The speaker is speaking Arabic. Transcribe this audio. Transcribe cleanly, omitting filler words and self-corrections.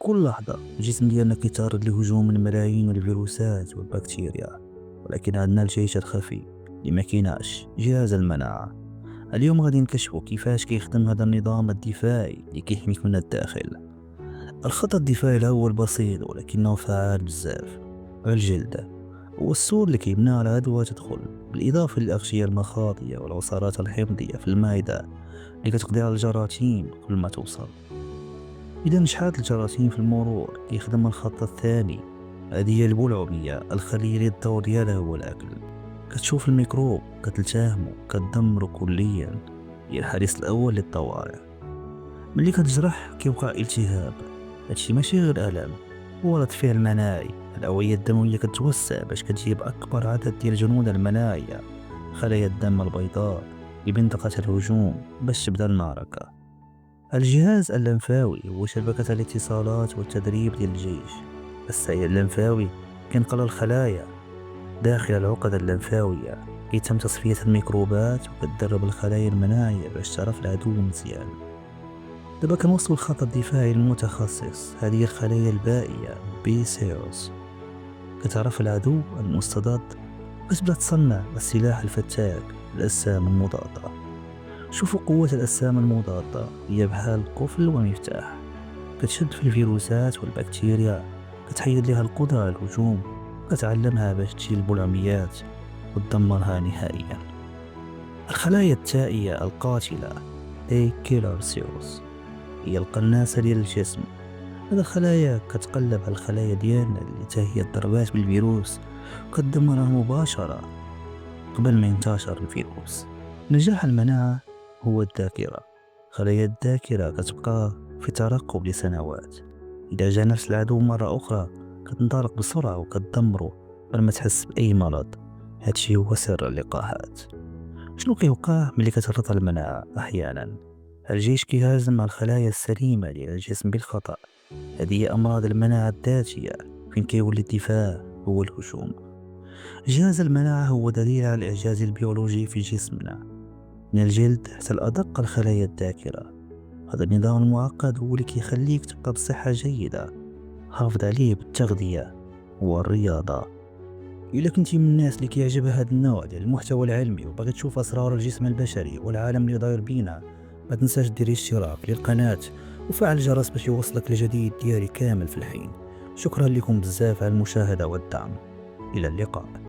كل لحظة الجسم ديالنا كيتعرض لهجوم من ملايين الفيروسات والبكتيريا، ولكن عندنا الجيش الخفي اللي ما كيناش جهاز المناعة. اليوم غادي نكشفوا كيفاش كيخدم هذا النظام الدفاعي اللي كيحميك من الداخل. الخط الدفاعي الأول بسيط ولكنه فعال بزاف. الجلد هو السور اللي كيمنع العدوى تدخل، بالإضافة للأغشية المخاطية والعصارات الحمضية في المعدة اللي كتقضي على الجراثيم قبل ما توصل. إذا نشحات الجراثيم في المرور كيخدم الخط الثاني، هذه هي البلعومية، الخلية اللي الدور ديالها هو الأكل. كتشوف الميكروب كتلتهمو كتدمرو كليا، هي الحارس الأول للطوارئ. ملي كتجرح كيوقع التهاب، هادشي ماشي غير ألم، هو رد فعل مناعي. الأوعية الدموية كتوسع باش كتجيب أكبر عدد ديال الجنود المناعية، خلايا الدم البيضاء لمنطقة الهجوم باش تبدا المعركة. الجهاز اللمفاوي هو شبكة الاتصالات والتدريب ديال الجيش. السعي اللمفاوي كينقل الخلايا داخل العقد اللمفاوية، يتم تصفية الميكروبات وكتدرب الخلايا المناعية باش تعرف العدو مزيان. دابا كنوصلو الخط الدفاعي المتخصص، هذه الخلايا البائية بي سيلز كتعرف العدو المستضد وكتبدا تصنع السلاح الفتاك، الأجسام المضادة. شوفوا قوة الأجسام المضادة، هي بحال قفل ومفتاح، كتشد في الفيروسات والبكتيريا، كتحيد لها القدرة على الهجوم، كتعلمها باش تشيل البلعميات وتدمرها نهائيا. الخلايا التائية القاتلة أي كيلر سيلز هي القناصة ديال الجسم. هذا الخلايا كتقلب على الخلايا ديالنا اللي تهي الضربات بالفيروس وكتدمرها مباشرة قبل ما ينتشر الفيروس. نجاح المناعة هو الذاكرة، خلايا الذاكرة كتبقى في ترقب لسنوات. إذا جا نفس العدو مرة أخرى كتنطلق بسرعة وكتدمره قبل ما تحس بأي مرض. هادشي هو سر اللقاحات. شنو كيوقع ملي كتهرط المناعة؟ أحيانا الجيش كيهاجم مع الخلايا السليمة ديال الجسم بالخطأ، هذه هي أمراض المناعة الذاتية، فين كيولي الدفاع هو الهجوم. جهاز المناعة هو دليل على الإعجاز البيولوجي في جسمنا، من الجلد حتى الأدق الخلايا الذاكرة. هذا النظام المعقد هو اللي كيخليك تبقى بصحة جيدة. حافظ عليه بالتغذية والرياضة. إلا كنتي من الناس اللي كيعجبها هذا النوع ديال المحتوى العلمي وباغي تشوف أسرار الجسم البشري والعالم اللي داير بينا، ما تنساش ديري اشتراك للقناة وفعل الجرس باش يوصلك الجديد ديالي كامل في الحين. شكرا لكم بزاف على المشاهدة والدعم. إلى اللقاء.